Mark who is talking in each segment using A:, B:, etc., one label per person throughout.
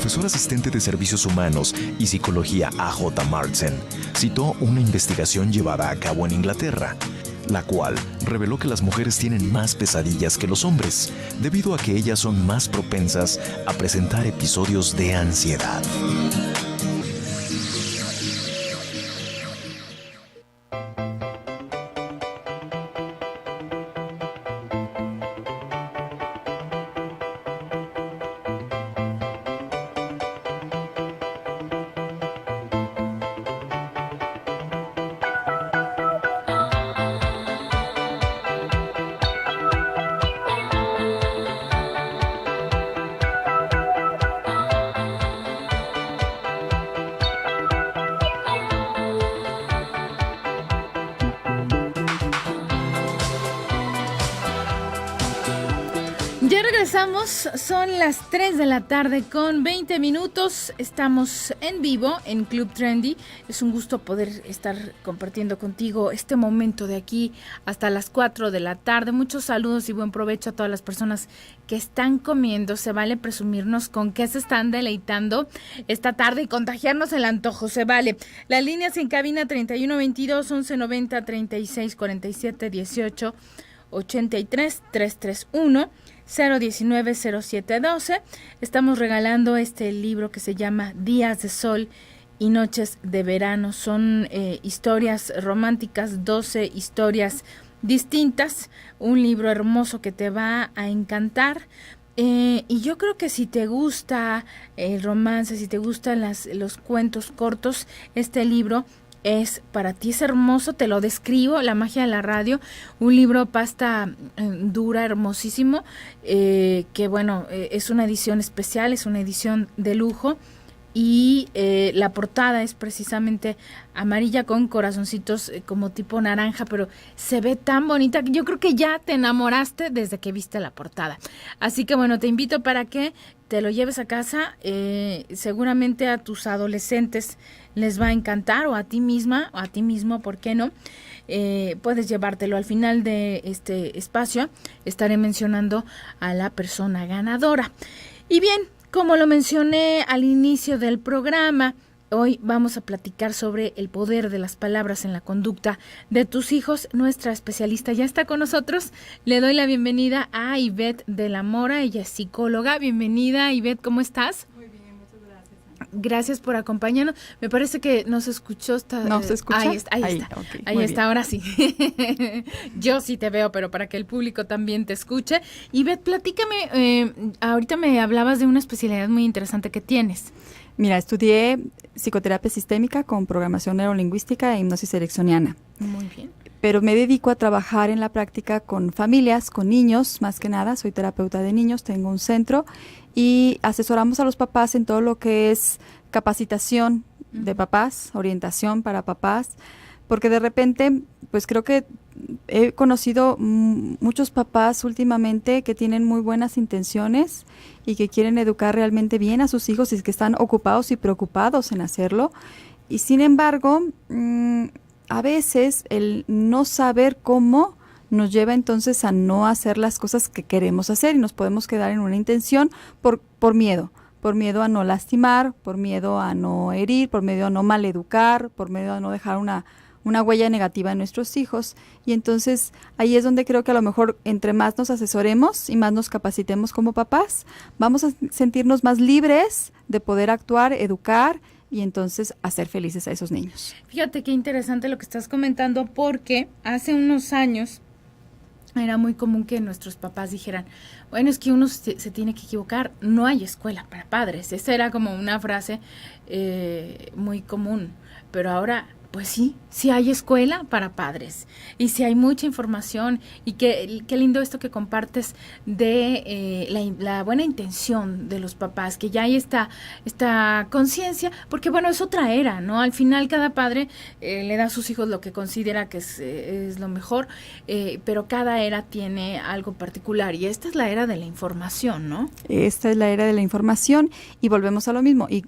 A: profesor asistente de Servicios Humanos y Psicología A.J. Martsen citó una investigación llevada a cabo en Inglaterra, la cual reveló que las mujeres tienen más pesadillas que los hombres, debido a que ellas son más propensas a presentar episodios de ansiedad.
B: Ya regresamos, son las 3 de la tarde con 20 minutos, estamos en vivo en Club Trendy. Es un gusto poder estar compartiendo contigo este momento de aquí hasta las 4 de la tarde. Muchos saludos y buen provecho a todas las personas que están comiendo. Se vale presumirnos con qué se están deleitando esta tarde y contagiarnos el antojo, se vale. Las líneas en cabina 3122 1190 3647 18 83 331 019-0712. Estamos regalando este libro que se llama Días de Sol y Noches de Verano. Son historias románticas, 12 historias distintas. Un libro hermoso que te va a encantar. Y yo creo que si te gusta el romance, si te gustan los cuentos cortos, este libro es para ti, es hermoso, te lo describo, La magia de la radio, un libro pasta dura, hermosísimo, que bueno, es una edición especial, es una edición de lujo, y la portada es precisamente amarilla con corazoncitos como tipo naranja, pero se ve tan bonita que yo creo que ya te enamoraste desde que viste la portada. Así que bueno, te invito para que te lo lleves a casa, seguramente a tus adolescentes les va a encantar, o a ti misma, o a ti mismo, ¿por qué no? Puedes llevártelo. Al final de este espacio estaré mencionando a la persona ganadora. Y bien, como lo mencioné al inicio del programa, hoy vamos a platicar sobre el poder de las palabras en la conducta de tus hijos. Nuestra especialista ya está con nosotros. Le doy la bienvenida a Ivette de la Mora. Ella es psicóloga. Bienvenida, Ivette, ¿cómo estás?
C: Muy bien, muchas gracias.
B: Gracias por acompañarnos. Me parece que nos escuchó.
C: ¿No se escucha?
B: Ahí está.
C: Okay,
B: ahí está, ahora sí. Yo sí te veo, pero para que el público también te escuche. Ivette, platícame, ahorita me hablabas de una especialidad muy interesante que tienes.
C: Mira, estudié psicoterapia sistémica con programación neurolingüística e hipnosis ericksoniana.
B: Muy bien.
C: Pero me dedico a trabajar en la práctica con familias, con niños, más que nada. Soy terapeuta de niños, tengo un centro y asesoramos a los papás en todo lo que es capacitación de papás, orientación para papás, porque de repente, pues creo que he conocido muchos papás últimamente que tienen muy buenas intenciones y que quieren educar realmente bien a sus hijos y que están ocupados y preocupados en hacerlo. Y sin embargo, a veces el no saber cómo nos lleva entonces a no hacer las cosas que queremos hacer y nos podemos quedar en una intención por miedo a no lastimar, por miedo a no herir, por miedo a no maleducar, por miedo a no dejar una huella negativa en nuestros hijos. Y entonces ahí es donde creo que a lo mejor entre más nos asesoremos y más nos capacitemos como papás, vamos a sentirnos más libres de poder actuar, educar y entonces hacer felices a esos niños.
B: Fíjate qué interesante lo que estás comentando, porque hace unos años era muy común que nuestros papás dijeran, bueno, es que uno se tiene que equivocar, no hay escuela para padres. Esa era como una frase muy común, pero ahora pues sí hay escuela para padres y sí hay mucha información, y qué lindo esto que compartes de la buena intención de los papás, que ya hay esta conciencia, porque bueno, es otra era, ¿no? Al final cada padre le da a sus hijos lo que considera que es lo mejor, pero cada era tiene algo particular, y esta es la era de la información, ¿no?
C: Esta es la era de la información y volvemos a lo mismo, y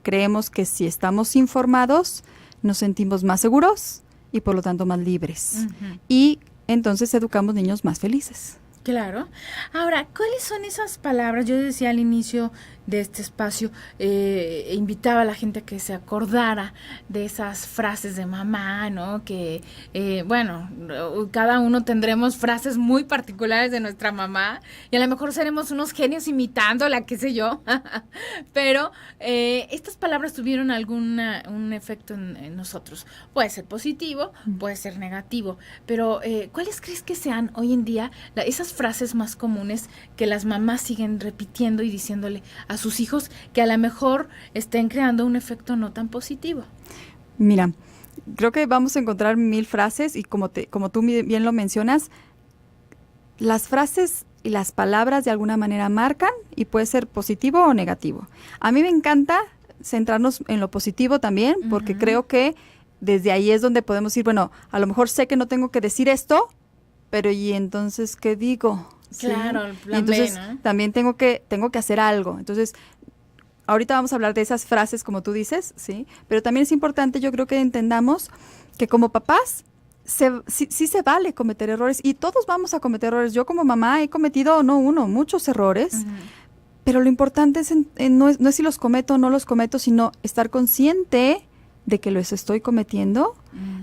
C: creemos que si estamos informados nos sentimos más seguros y por lo tanto más libres. Uh-huh. Y entonces educamos niños más felices.
B: Claro. Ahora, ¿cuáles son esas palabras? Yo decía al inicio de este espacio, invitaba a la gente a que se acordara de esas frases de mamá, ¿no? Que, bueno, cada uno tendremos frases muy particulares de nuestra mamá y a lo mejor seremos unos genios imitándola, qué sé yo, pero estas palabras tuvieron un efecto en nosotros. Puede ser positivo, puede ser negativo, pero ¿cuáles crees que sean hoy en día esas frases más comunes que las mamás siguen repitiendo y diciéndole a sus hijos que a lo mejor estén creando un efecto no tan positivo?
C: Mira, creo que vamos a encontrar 1000 frases y como tú bien lo mencionas, las frases y las palabras de alguna manera marcan y puede ser positivo o negativo. A mí me encanta centrarnos en lo positivo también, porque creo que desde ahí es donde podemos ir, bueno, a lo mejor sé que no tengo que decir esto, pero ¿y entonces qué digo?
B: Claro,
C: ¿sí?
B: el plan
C: entonces
B: B, ¿no?
C: también tengo que hacer algo. Entonces, ahorita vamos a hablar de esas frases como tú dices, ¿sí? Pero también es importante, yo creo que entendamos que como papás sí se vale cometer errores y todos vamos a cometer errores. Yo como mamá he cometido, no uno, muchos errores, pero lo importante es no es si los cometo o no los cometo, sino estar consciente de que los estoy cometiendo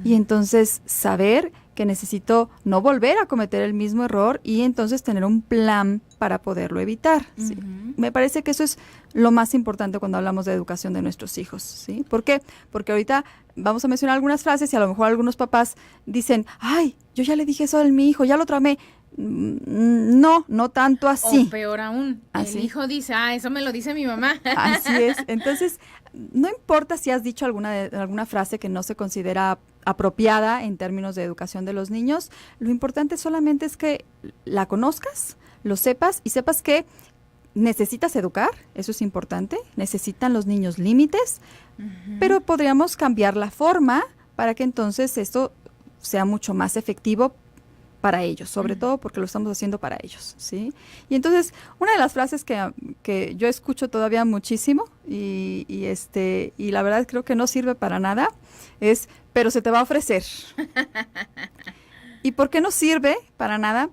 C: y entonces saber que necesito no volver a cometer el mismo error y entonces tener un plan para poderlo evitar. ¿sí? Me parece que eso es lo más importante cuando hablamos de educación de nuestros hijos. ¿sí? ¿Por qué? Porque ahorita vamos a mencionar algunas frases y a lo mejor algunos papás dicen, ay, yo ya le dije eso a mi hijo, ya lo tramé. No tanto así.
B: O peor aún,
C: ¿Así?
B: el hijo dice, eso me lo dice mi mamá.
C: Así es. Entonces, no importa si has dicho alguna frase que no se considera apropiada en términos de educación de los niños, lo importante solamente es que la conozcas, lo sepas y sepas que necesitas educar, eso es importante, necesitan los niños límites, pero podríamos cambiar la forma para que entonces esto sea mucho más efectivo para ellos, sobre todo porque lo estamos haciendo para ellos, ¿sí? Y entonces, una de las frases que yo escucho todavía muchísimo y la verdad creo que no sirve para nada es, pero se te va a ofrecer. ¿Y por qué no sirve para nada?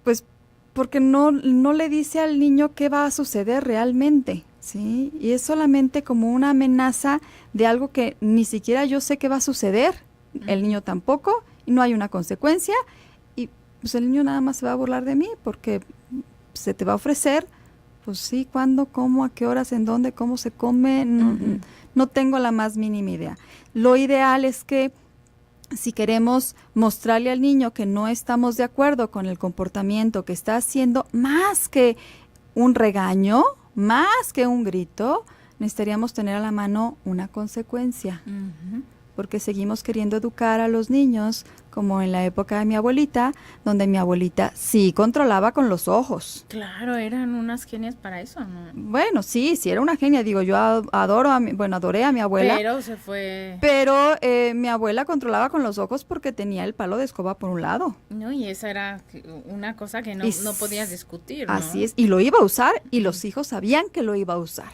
C: Pues porque no le dice al niño qué va a suceder realmente, ¿sí? Y es solamente como una amenaza de algo que ni siquiera yo sé qué va a suceder, el niño tampoco, y no hay una consecuencia, pues el niño nada más se va a burlar de mí porque se te va a ofrecer, pues sí, cuándo, cómo, a qué horas, en dónde, cómo se come, no tengo la más mínima idea. Lo ideal es que si queremos mostrarle al niño que no estamos de acuerdo con el comportamiento que está haciendo, más que un regaño, más que un grito, necesitaríamos tener a la mano una consecuencia. Porque seguimos queriendo educar a los niños como en la época de mi abuelita, donde mi abuelita sí controlaba con los ojos.
B: Claro, eran unas genias para eso, ¿no?
C: Bueno, sí era una genia, digo, yo adoré a mi abuela.
B: Pero se fue...
C: Pero mi abuela controlaba con los ojos porque tenía el palo de escoba por un lado.
B: No, y esa era una cosa que no podías discutir, ¿no?
C: Así es, y lo iba a usar y los hijos sabían que lo iba a usar.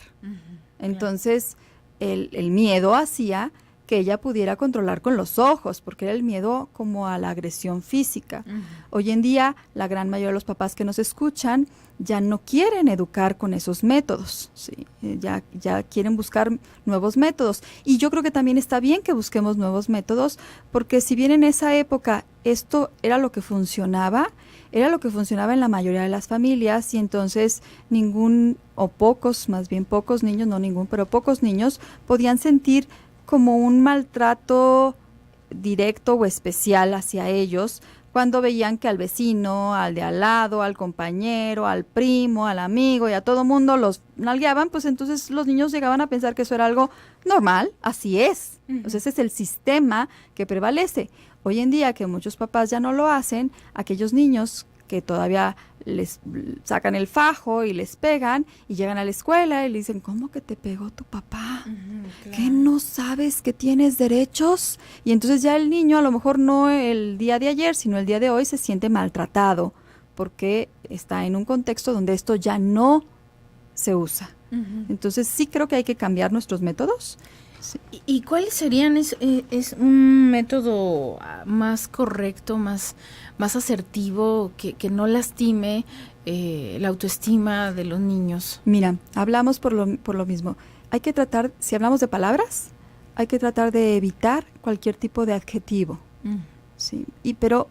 C: Entonces, el miedo hacía que ella pudiera controlar con los ojos, porque era el miedo como a la agresión física. Hoy en día, la gran mayoría de los papás que nos escuchan ya no quieren educar con esos métodos, ¿sí? Ya quieren buscar nuevos métodos. Y yo creo que también está bien que busquemos nuevos métodos, porque si bien en esa época esto era lo que funcionaba en la mayoría de las familias, y entonces pocos niños, no ningún, pero pocos niños podían sentir como un maltrato directo o especial hacia ellos cuando veían que al vecino, al de al lado, al compañero, al primo, al amigo y a todo mundo los nalgueaban, pues entonces los niños llegaban a pensar que eso era algo normal, así es. Entonces ese es el sistema que prevalece. Hoy en día que muchos papás ya no lo hacen, aquellos niños que todavía les sacan el fajo y les pegan y llegan a la escuela y le dicen, ¿cómo que te pegó tu papá? Claro. ¿Qué no sabes que tienes derechos? Y entonces ya el niño, a lo mejor no el día de ayer, sino el día de hoy, se siente maltratado porque está en un contexto donde esto ya no se usa. Entonces sí creo que hay que cambiar nuestros métodos. Sí.
B: ¿Y cuáles serían? ¿Es un método más correcto, más asertivo, que no lastime la autoestima de los niños?
C: Mira, hablamos por lo mismo. Hay que tratar, si hablamos de palabras, hay que tratar de evitar cualquier tipo de adjetivo. Sí, pero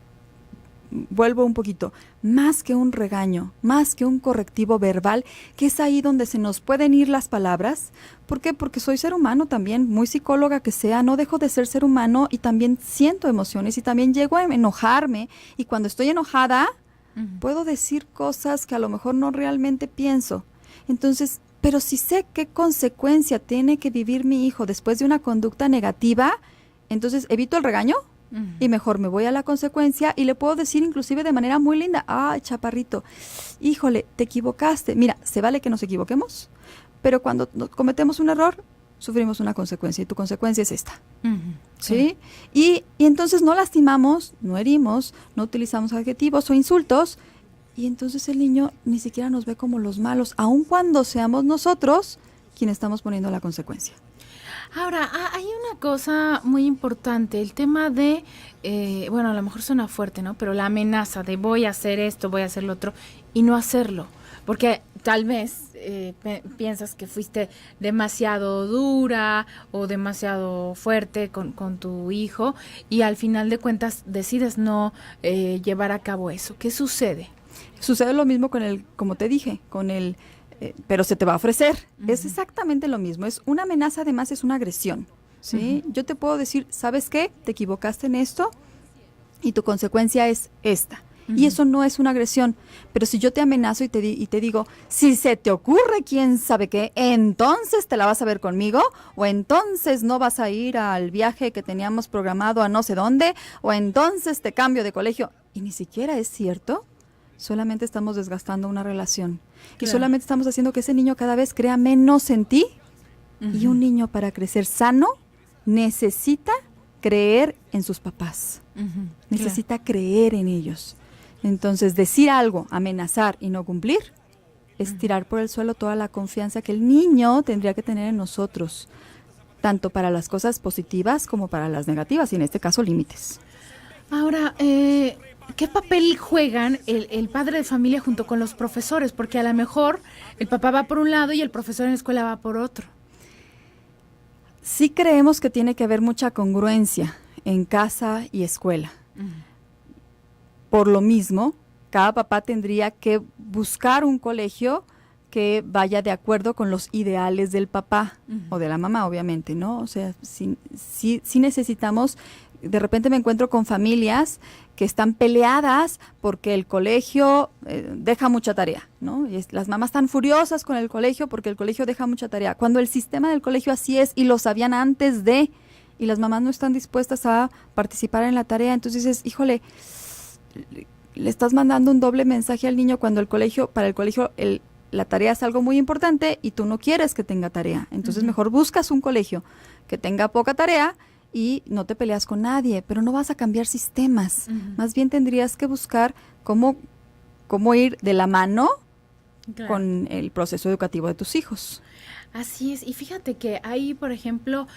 C: vuelvo un poquito, más que un regaño, más que un correctivo verbal, que es ahí donde se nos pueden ir las palabras. ¿Por qué? Porque soy ser humano también, muy psicóloga que sea, no dejo de ser humano y también siento emociones y también llego a enojarme, y cuando estoy enojada puedo decir cosas que a lo mejor no realmente pienso. Entonces, pero si sé qué consecuencia tiene que vivir mi hijo después de una conducta negativa, entonces evito el regaño. Y mejor me voy a la consecuencia y le puedo decir inclusive de manera muy linda, ay, chaparrito, híjole, te equivocaste. Mira, se vale que nos equivoquemos, pero cuando cometemos un error, sufrimos una consecuencia y tu consecuencia es esta. ¿Sí? Y entonces no lastimamos, no herimos, no utilizamos adjetivos o insultos, y entonces el niño ni siquiera nos ve como los malos, aun cuando seamos nosotros quienes estamos poniendo la consecuencia.
B: Ahora, hay una cosa muy importante, el tema de, bueno, a lo mejor suena fuerte, ¿no? Pero la amenaza de voy a hacer esto, voy a hacer lo otro, y no hacerlo. Porque tal vez piensas que fuiste demasiado dura o demasiado fuerte con tu hijo, y al final de cuentas decides no llevar a cabo eso. ¿Qué sucede?
C: Sucede lo mismo como te dije, con el... pero se te va a ofrecer. Es exactamente lo mismo. Es una amenaza, además es una agresión. ¿Sí? Yo te puedo decir, ¿sabes qué? Te equivocaste en esto y tu consecuencia es esta. Y eso no es una agresión. Pero si yo te amenazo y te digo, si se te ocurre quién sabe qué, entonces te la vas a ver conmigo, o entonces no vas a ir al viaje que teníamos programado a no sé dónde, o entonces te cambio de colegio. Y ni siquiera es cierto. Solamente estamos desgastando una relación. Claro. Y solamente estamos haciendo que ese niño cada vez crea menos en ti. Y un niño, para crecer sano, necesita creer en sus papás. Necesita creer en ellos. Entonces, decir algo, amenazar y no cumplir, es tirar por el suelo toda la confianza que el niño tendría que tener en nosotros, tanto para las cosas positivas como para las negativas, y en este caso, límites.
B: Ahora, ¿qué papel juegan el padre de familia junto con los profesores? Porque a lo mejor el papá va por un lado y el profesor en la escuela va por otro.
C: Sí creemos que tiene que haber mucha congruencia en casa y escuela. Por lo mismo, cada papá tendría que buscar un colegio que vaya de acuerdo con los ideales del papá o de la mamá, obviamente, ¿no? O sea, sí necesitamos. De repente me encuentro con familias que están peleadas porque el colegio deja mucha tarea, ¿no? Y las mamás están furiosas con el colegio porque el colegio deja mucha tarea, cuando el sistema del colegio así es y lo sabían antes de, y las mamás no están dispuestas a participar en la tarea. Entonces dices, híjole, le estás mandando un doble mensaje al niño cuando para el colegio la tarea es algo muy importante y tú no quieres que tenga tarea. Entonces mejor buscas un colegio que tenga poca tarea y no te peleas con nadie, pero no vas a cambiar sistemas. Más bien tendrías que buscar cómo ir de la mano con el proceso educativo de tus hijos.
B: Así es, y fíjate que ahí, por ejemplo,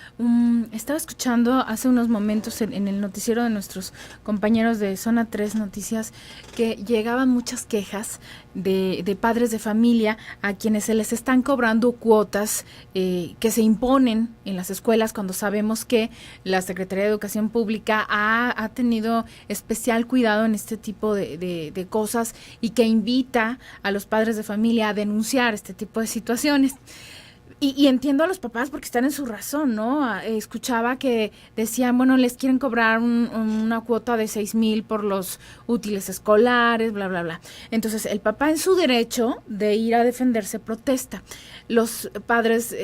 B: estaba escuchando hace unos momentos en el noticiero de nuestros compañeros de Zona 3 Noticias que llegaban muchas quejas de padres de familia a quienes se les están cobrando cuotas que se imponen en las escuelas, cuando sabemos que la Secretaría de Educación Pública ha tenido especial cuidado en este tipo de cosas, y que invita a los padres de familia a denunciar este tipo de situaciones. Y entiendo a los papás porque están en su razón, ¿no? Escuchaba que decían, bueno, les quieren cobrar una cuota de 6,000 por los útiles escolares, bla, bla, bla. Entonces, el papá, en su derecho de ir a defenderse, protesta. Los padres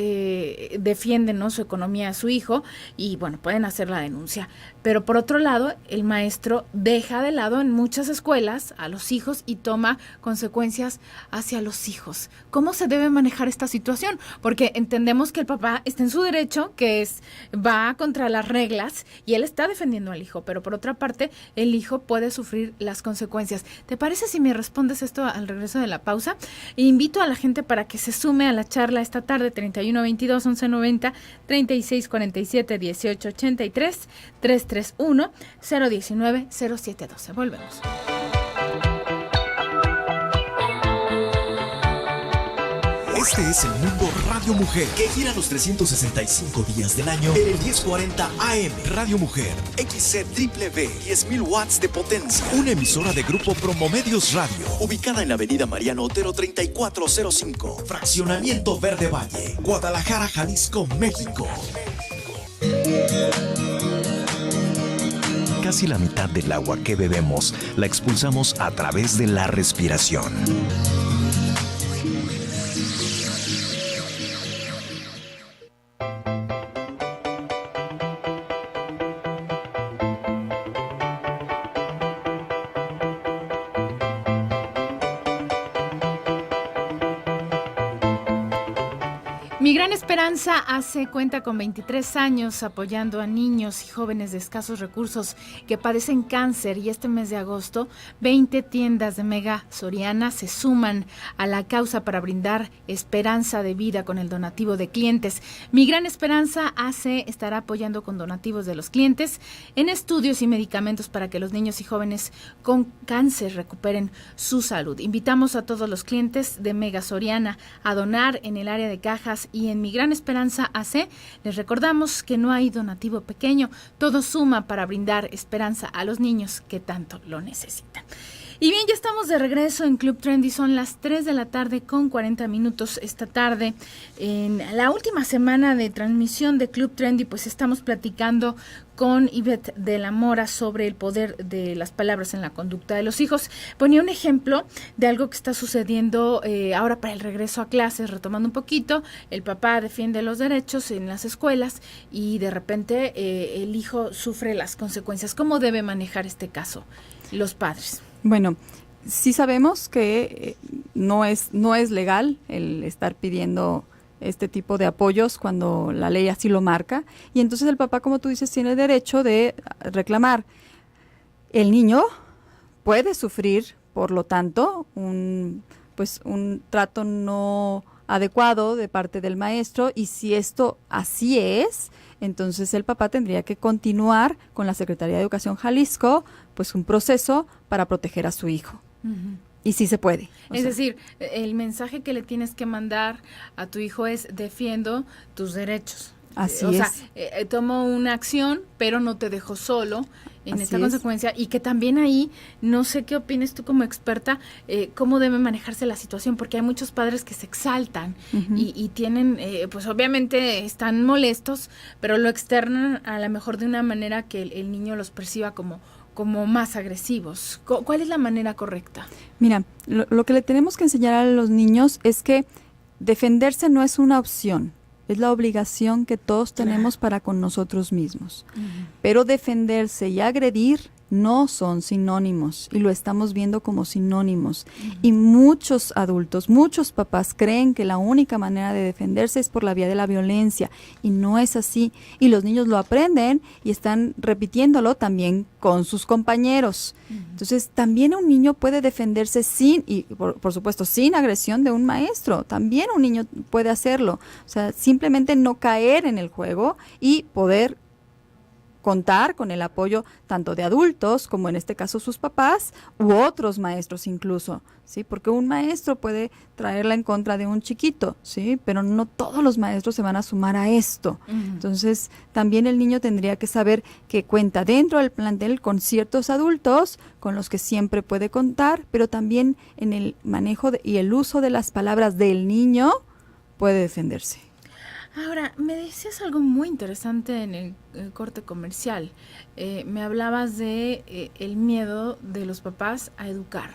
B: defienden, ¿no?, su economía a su hijo y, bueno, pueden hacer la denuncia. Pero, por otro lado, el maestro deja de lado en muchas escuelas a los hijos y toma consecuencias hacia los hijos. ¿Cómo se debe manejar esta situación? Porque entendemos que el papá está en su derecho, que va contra las reglas, y él está defendiendo al hijo, pero por otra parte, el hijo puede sufrir las consecuencias. ¿Te parece si me respondes esto al regreso de la pausa? Invito a la gente para que se sume a la charla esta tarde, 3122 1190 3647 1883 331 019 0712. Volvemos.
A: Este es el Mundo Radio Mujer, que gira los 365 días del año en el 1040 AM. Radio Mujer, XCW, 10.000 watts de potencia. Una emisora de Grupo Promomedios Radio, ubicada en la avenida Mariano Otero 3405, Fraccionamiento Verde Valle, Guadalajara, Jalisco, México. Casi la mitad del agua que bebemos la expulsamos a través de la respiración.
B: Mi Gran Esperanza cuenta con 23 años apoyando a niños y jóvenes de escasos recursos que padecen cáncer, y este mes de agosto 20 tiendas de Mega Soriana se suman a la causa para brindar esperanza de vida con el donativo de clientes. Mi Gran Esperanza estará apoyando con donativos de los clientes en estudios y medicamentos para que los niños y jóvenes con cáncer recuperen su salud. Invitamos a todos los clientes de Mega Soriana a donar en el área de cajas, y en Mi Gran Esperanza AC les recordamos que no hay donativo pequeño, todo suma para brindar esperanza a los niños que tanto lo necesitan. Y bien, ya estamos de regreso en Club Trendy, son las 3 de la tarde con 40 minutos esta tarde. En la última semana de transmisión de Club Trendy, pues estamos platicando con Ivette de la Mora sobre el poder de las palabras en la conducta de los hijos. Ponía un ejemplo de algo que está sucediendo ahora para el regreso a clases, retomando un poquito. El papá defiende los derechos en las escuelas y de repente el hijo sufre las consecuencias. ¿Cómo debe manejar este caso los padres?
C: Bueno, sí sabemos que no es legal el estar pidiendo este tipo de apoyos cuando la ley así lo marca, y entonces el papá, como tú dices, tiene derecho de reclamar. El niño puede sufrir, por lo tanto, un trato no adecuado de parte del maestro, y si esto así es, entonces el papá tendría que continuar con la Secretaría de Educación Jalisco, pues un proceso para proteger a su hijo. Uh-huh. Y sí se puede.
B: Es decir, el mensaje que le tienes que mandar a tu hijo es: defiendo tus derechos.
C: Así
B: es. O sea, tomo una acción, pero no te dejo solo en esta consecuencia. Y que también ahí, no sé qué opinas tú como experta, cómo debe manejarse la situación, porque hay muchos padres que se exaltan uh-huh. y tienen, pues obviamente están molestos, pero lo externan a lo mejor de una manera que el niño los perciba como más agresivos. ¿Cuál es la manera correcta?
C: Mira, lo que le tenemos que enseñar a los niños es que defenderse no es una opción, es la obligación que todos tenemos para con nosotros mismos. Uh-huh. Pero defenderse y agredir no son sinónimos, y lo estamos viendo como sinónimos. Uh-huh. Y muchos adultos, muchos papás creen que la única manera de defenderse es por la vía de la violencia, y no es así. Y los niños lo aprenden y están repitiéndolo también con sus compañeros. Uh-huh. Entonces, también un niño puede defenderse por supuesto, sin agresión de un maestro. También un niño puede hacerlo. O sea, simplemente no caer en el juego y poder contar con el apoyo tanto de adultos, como en este caso sus papás, u otros maestros incluso, ¿sí? Porque un maestro puede traerla en contra de un chiquito, ¿sí? Pero no todos los maestros se van a sumar a esto. Uh-huh. Entonces, también el niño tendría que saber que cuenta dentro del plantel con ciertos adultos con los que siempre puede contar, pero también en el manejo y el uso de las palabras del niño puede defenderse.
B: Ahora, me decías algo muy interesante en el corte comercial. Me hablabas de el miedo de los papás a educar.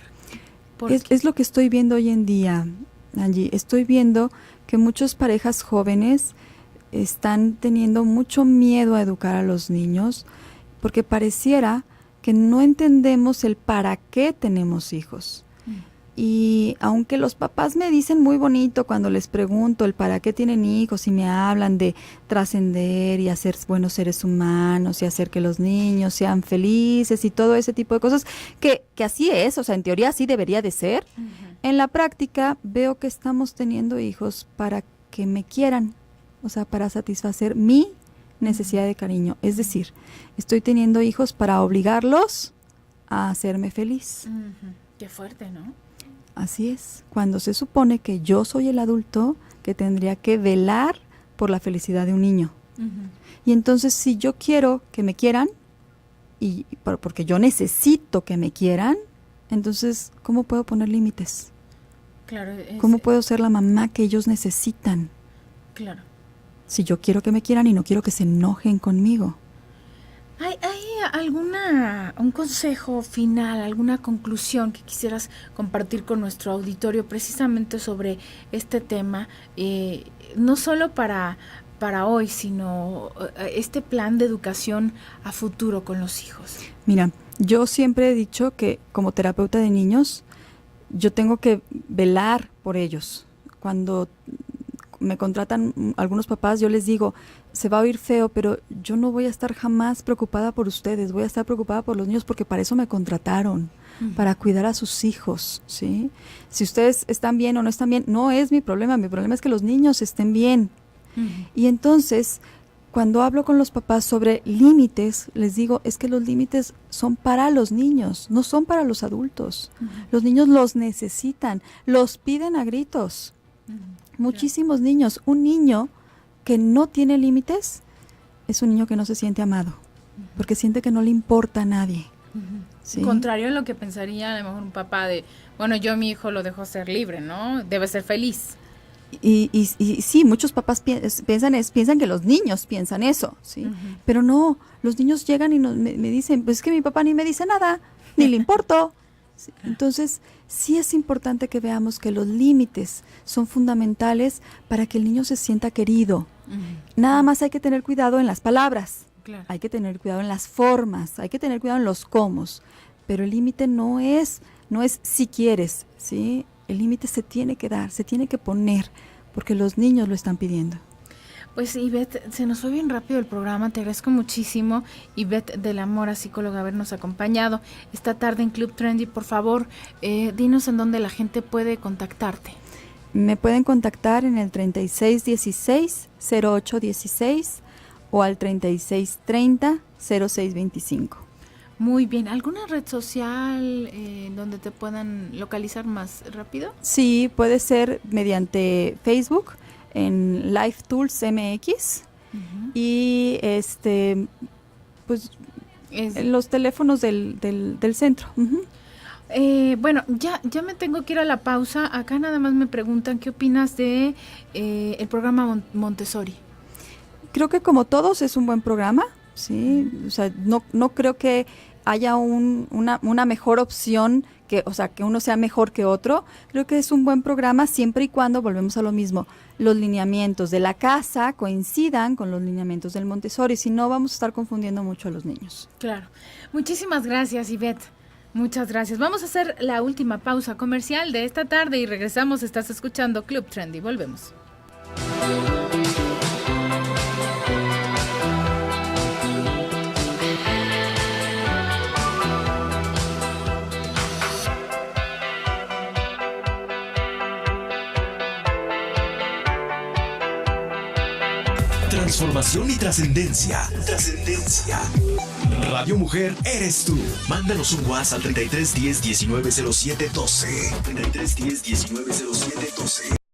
C: Es lo que estoy viendo hoy en día, Angie. Estoy viendo que muchas parejas jóvenes están teniendo mucho miedo a educar a los niños, porque pareciera que no entendemos el para qué tenemos hijos. Y aunque los papás me dicen muy bonito cuando les pregunto el para qué tienen hijos y me hablan de trascender y hacer buenos seres humanos y hacer que los niños sean felices y todo ese tipo de cosas, que así es, o sea, en teoría así debería de ser. Uh-huh. En la práctica veo que estamos teniendo hijos para que me quieran, o sea, para satisfacer mi necesidad de cariño. Es decir, estoy teniendo hijos para obligarlos a hacerme feliz.
B: Uh-huh. Qué fuerte, ¿no?
C: Así es, cuando se supone que yo soy el adulto que tendría que velar por la felicidad de un niño. Y entonces si yo quiero que me quieran, porque yo necesito que me quieran, entonces ¿cómo puedo poner límites?
B: Claro.
C: ¿Cómo puedo ser la mamá que ellos necesitan?
B: Claro.
C: Si yo quiero que me quieran y no quiero que se enojen conmigo.
B: ¿Hay un consejo final, alguna conclusión que quisieras compartir con nuestro auditorio precisamente sobre este tema? No solo para hoy, sino este plan de educación a futuro con los hijos.
C: Mira, yo siempre he dicho que como terapeuta de niños, yo tengo que velar por ellos. Cuando me contratan algunos papás, yo les digo, se va a oír feo, pero yo no voy a estar jamás preocupada por ustedes, voy a estar preocupada por los niños porque para eso me contrataron, para cuidar a sus hijos, ¿sí? Si ustedes están bien o no están bien, no es mi problema es que los niños estén bien. Y entonces, cuando hablo con los papás sobre límites, les digo, es que los límites son para los niños, no son para los adultos. Los niños los necesitan, los piden a gritos. Muchísimos niños. Un niño que no tiene límites es un niño que no se siente amado, porque siente que no le importa a nadie. ¿Sí?
B: Contrario a lo que pensaría a lo mejor un papá de, bueno, yo a mi hijo lo dejo ser libre, ¿no? Debe ser feliz.
C: Y sí, muchos papás piensan que los niños piensan eso, ¿sí? Pero no, los niños llegan y me dicen, pues es que mi papá ni me dice nada, ni le importo. ¿Sí? Entonces, sí es importante que veamos que los límites son fundamentales para que el niño se sienta querido. Nada más hay que tener cuidado en las palabras, hay que tener cuidado en las formas, hay que tener cuidado en los cómos, pero el límite no es si quieres, ¿sí? El límite se tiene que dar, se tiene que poner, porque los niños lo están pidiendo.
B: Pues Ivette, se nos fue bien rápido el programa, te agradezco muchísimo, Ivette de la Mora, psicóloga, habernos acompañado esta tarde en Club Trendy. Por favor, dinos en dónde la gente puede contactarte.
C: Me pueden contactar en el 3616-0816 o al 3630-0625.
B: Muy bien, ¿alguna red social donde te puedan localizar más rápido?
C: Sí, puede ser mediante Facebook en Life Tools MX y pues en los teléfonos del centro.
B: Bueno, ya me tengo que ir a la pausa. Acá nada más me preguntan qué opinas de el programa Montessori.
C: Creo que como todos es un buen programa. Sí, o sea, no creo que haya una mejor opción, que uno sea mejor que otro. Creo que es un buen programa siempre y cuando, volvemos a lo mismo, los lineamientos de la casa coincidan con los lineamientos del Montessori, si no vamos a estar confundiendo mucho a los niños.
B: Claro. Muchísimas gracias, Ivette. Muchas gracias. Vamos a hacer la última pausa comercial de esta tarde y regresamos. Estás escuchando Club Trendy. Volvemos.
A: Transformación y trascendencia. Trascendencia. Radio Mujer eres tú. Mándanos un WhatsApp al 33 10 19 07 12. 33 10 19 07 12.